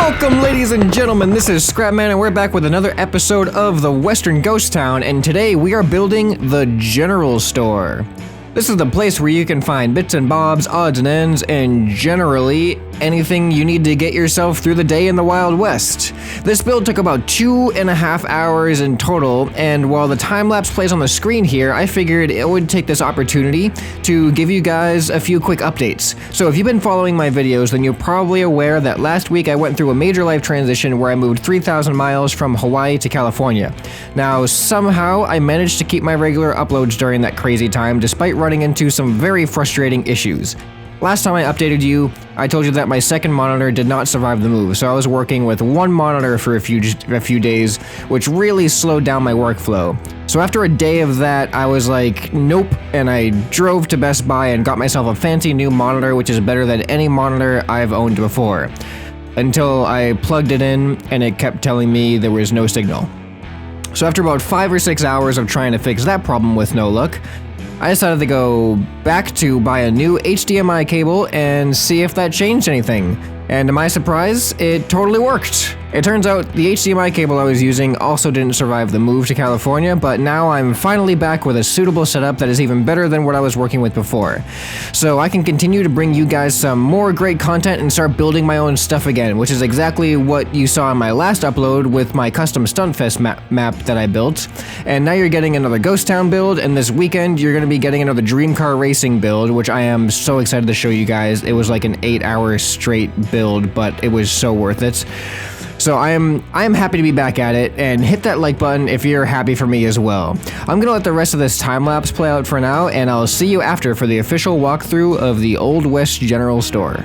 Welcome, ladies and gentlemen, this is ScrapMan, and we're back with another episode of the Western Ghost Town, and today we are building the General Store. This is the place where you can find bits and bobs, odds and ends, and generally anything you need to get yourself through the day in the Wild West. This build took about 2.5 hours in total, and while the time-lapse plays on the screen here, I figured it would take this opportunity to give you guys a few quick updates. So if you've been following my videos, then you're probably aware that last week I went through a major life transition where I moved 3,000 miles from Hawaii to California. Now, somehow I managed to keep my regular uploads during that crazy time, despite running into some very frustrating issues. Last time I updated you, I told you that my second monitor did not survive the move, so I was working with one monitor for a few days, which really slowed down my workflow. So after a day of that, I was like, nope, and I drove to Best Buy and got myself a fancy new monitor, which is better than any monitor I've owned before. Until I plugged it in, and it kept telling me there was no signal. So after about 5 or 6 hours of trying to fix that problem with no luck, I decided to go back to buy a new HDMI cable and see if that changed anything. And to my surprise, it totally worked. It turns out the HDMI cable I was using also didn't survive the move to California, but now I'm finally back with a suitable setup that is even better than what I was working with before. So I can continue to bring you guys some more great content and start building my own stuff again, which is exactly what you saw in my last upload with my custom Stuntfest map that I built. And now you're getting another Ghost Town build, and this weekend you're going to be getting another Dream Car Racing build, which I am so excited to show you guys. It was like an 8-hour straight build, but it was so worth it. So I am happy to be back at it, and hit that like button if you're happy for me as well. I'm gonna let the rest of this time-lapse play out for now, and I'll see you after for the official walkthrough of the Old West General Store.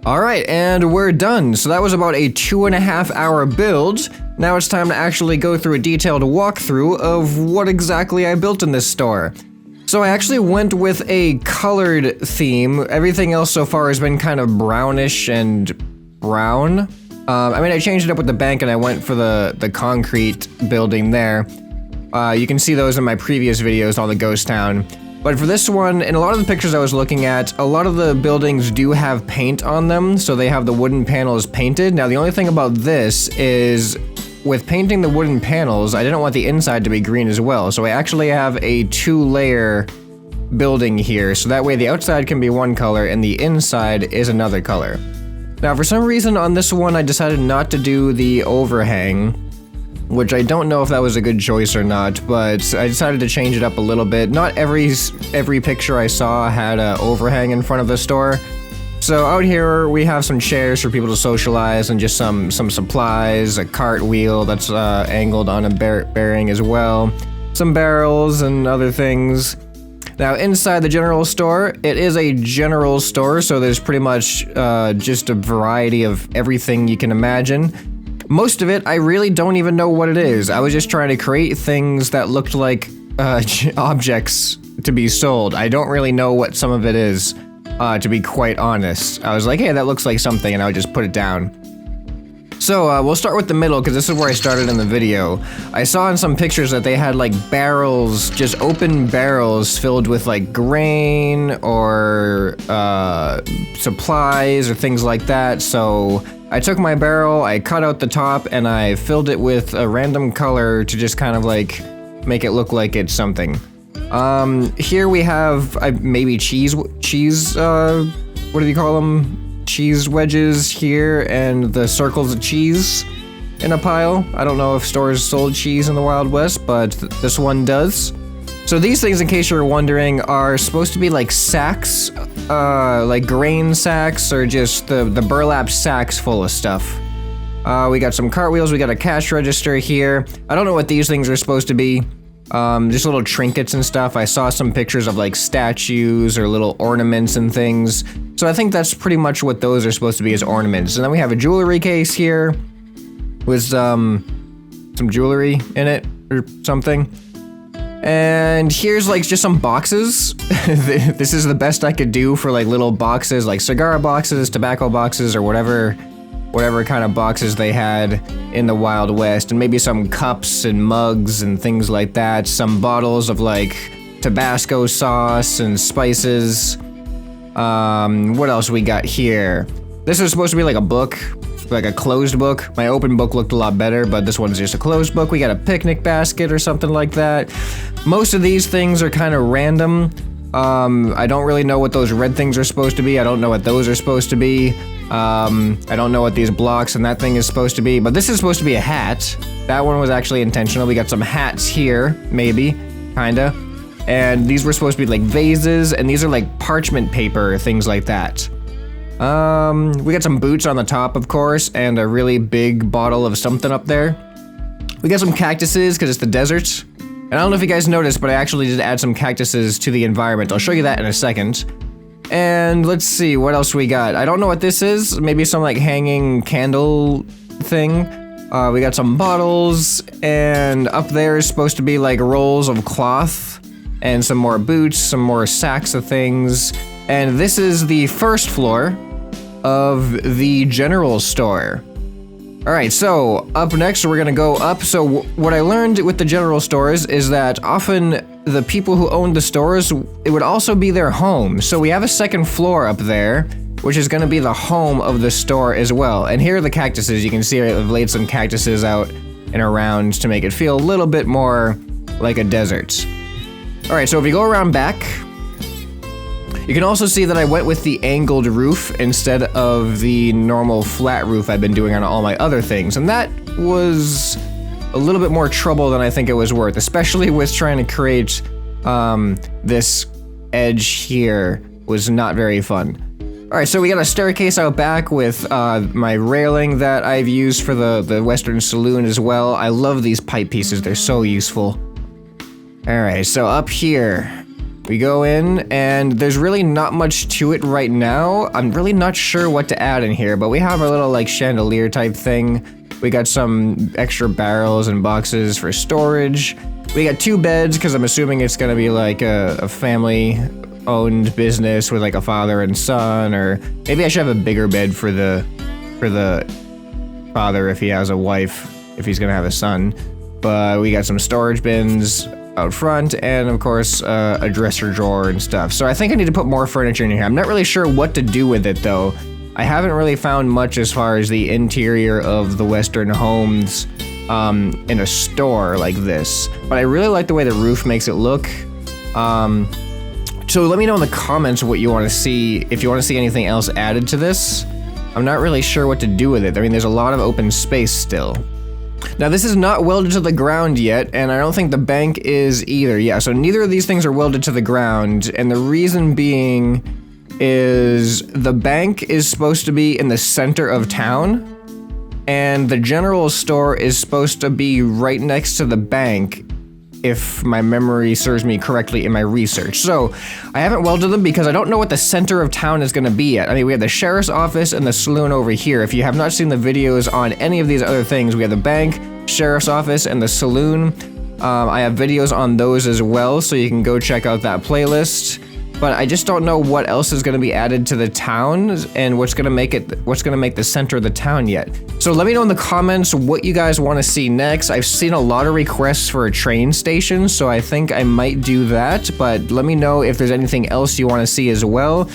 Alright, and we're done. So that was about a 2.5 hour build. Now it's time to actually go through a detailed walkthrough of what exactly I built in this store. So I actually went with a colored theme. Everything else so far has been kind of brownish and brown. I mean, I changed it up with the bank and I went for the concrete building there. You can see those in my previous videos on the ghost town. But for this one, in a lot of the pictures I was looking at, a lot of the buildings do have paint on them, so they have the wooden panels painted. Now, the only thing about this is, with painting the wooden panels, I didn't want the inside to be green as well, so I actually have a 2-layer building here, so that way the outside can be one color and the inside is another color. Now, for some reason on this one, I decided not to do the overhang, which I don't know if that was a good choice or not, but I decided to change it up a little bit. Not every picture I saw had an overhang in front of the store. So out here we have some chairs for people to socialize and just some supplies, a cart wheel that's angled on a bearing as well, some barrels and other things. Now inside the general store, it is a general store, so there's pretty much just a variety of everything you can imagine. Most of it, I really don't even know what it is. I was just trying to create things that looked like objects to be sold. I don't really know what some of it is, to be quite honest. I was like, hey, that looks like something, and I would just put it down. So, we'll start with the middle, because this is where I started in the video. I saw in some pictures that they had, like, barrels, just open barrels filled with, like, grain, or, supplies, or things like that, so I took my barrel, I cut out the top, and I filled it with a random color to just kind of, like, make it look like it's something. Here we have, maybe cheese, what do you call them? Cheese wedges here, and the circles of cheese in a pile. I don't know if stores sold cheese in the Wild West, but this one does. So these things, in case you're wondering, are supposed to be like sacks, like grain sacks, or just the burlap sacks full of stuff. We got some cartwheels, we got a cash register here. I don't know what these things are supposed to be. Just little trinkets and stuff. I saw some pictures of like statues or little ornaments and things. So I think that's pretty much what those are supposed to be, as ornaments. And then we have a jewelry case here with some jewelry in it or something. And here's like just some boxes. This is the best I could do for like little boxes, like cigar boxes, tobacco boxes, or whatever kind of boxes they had in the Wild West, and maybe some cups and mugs and things like that. Some bottles of like Tabasco sauce and spices. What else we got here? This is supposed to be like a book, like a closed book. My open book looked a lot better, but this one's just a closed book. We got a picnic basket or something like that. Most of these things are kind of random. I don't really know what those red things are supposed to be. I don't know what those are supposed to be. I don't know what these blocks and that thing is supposed to be, but this is supposed to be a hat. That one was actually intentional. We got some hats here, maybe, kinda. And these were supposed to be like vases, and these are like parchment paper, things like that. We got some boots on the top, of course, and a really big bottle of something up there. We got some cactuses, because it's the desert. And I don't know if you guys noticed, but I actually did add some cactuses to the environment. I'll show you that in a second. And let's see, what else we got? I don't know what this is. Maybe some like hanging candle thing. We got some bottles, and up there is supposed to be like rolls of cloth, and some more boots, some more sacks of things. And this is the first floor of the general store. Alright, so up next we're gonna go up. So what I learned with the general stores is that often the people who owned the stores, it would also be their home. So we have a second floor up there, which is gonna be the home of the store as well. And here are the cactuses. You can see I've laid some cactuses out and around to make it feel a little bit more like a desert. Alright, so if you go around back, you can also see that I went with the angled roof instead of the normal flat roof I've been doing on all my other things, and that was a little bit more trouble than I think it was worth, especially with trying to create this edge here was not very fun. Alright, so we got a staircase out back with my railing that I've used for the Western Saloon as well. I love these pipe pieces, they're so useful. Alright, so up here, We go in, and there's really not much to it right now. I'm really not sure what to add in here, but we have a little like chandelier type thing. We got some extra barrels and boxes for storage. We got 2 beds, because I'm assuming it's gonna be like a family-owned business with like a father and son, or maybe I should have a bigger bed for the father if he has a wife, if he's gonna have a son. But we got some storage bins out front, and of course, a dresser drawer and stuff. So I think I need to put more furniture in here. I'm not really sure what to do with it though. I haven't really found much as far as the interior of the Western homes in a store like this. But I really like the way the roof makes it look. So let me know in the comments what you want to see, if you want to see anything else added to this. I'm not really sure what to do with it. I mean, there's a lot of open space still. Now this is not welded to the ground yet, and I don't think the bank is either. Yeah, so neither of these things are welded to the ground, and the reason being is the bank is supposed to be in the center of town, and the general store is supposed to be right next to the bank, if my memory serves me correctly in my research. So I haven't welded them because I don't know what the center of town is going to be yet. I mean, we have the sheriff's office and the saloon over here. If you have not seen the videos on any of these other things, we have the bank, sheriff's office, and the saloon. I have videos on those as well, so you can go check out that playlist. But I just don't know what else is going to be added to the town and what's going to make the center of the town yet. So let me know in the comments what you guys want to see next. I've seen a lot of requests for a train station, so I think I might do that, but let me know if there's anything else you want to see as well.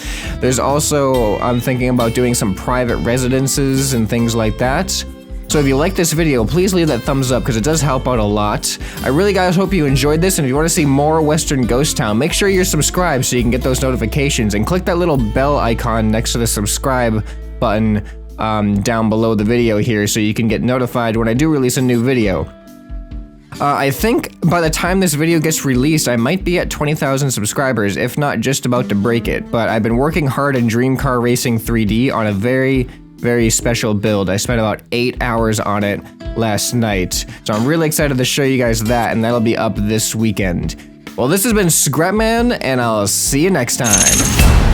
There's also, I'm thinking about doing some private residences and things like that. So if you like this video, please leave that thumbs up because it does help out a lot. I really guys hope you enjoyed this, and if you want to see more Western Ghost Town, make sure you're subscribed so you can get those notifications, and click that little bell icon next to the subscribe button down below the video here so you can get notified when I do release a new video. I think by the time this video gets released, I might be at 20,000 subscribers, if not just about to break it, but I've been working hard in Dream Car Racing 3D on a very special build. I spent about 8 hours on it last night, so I'm really excited to show you guys that, and that'll be up this weekend. Well, this has been ScrapMan, and I'll see you next time.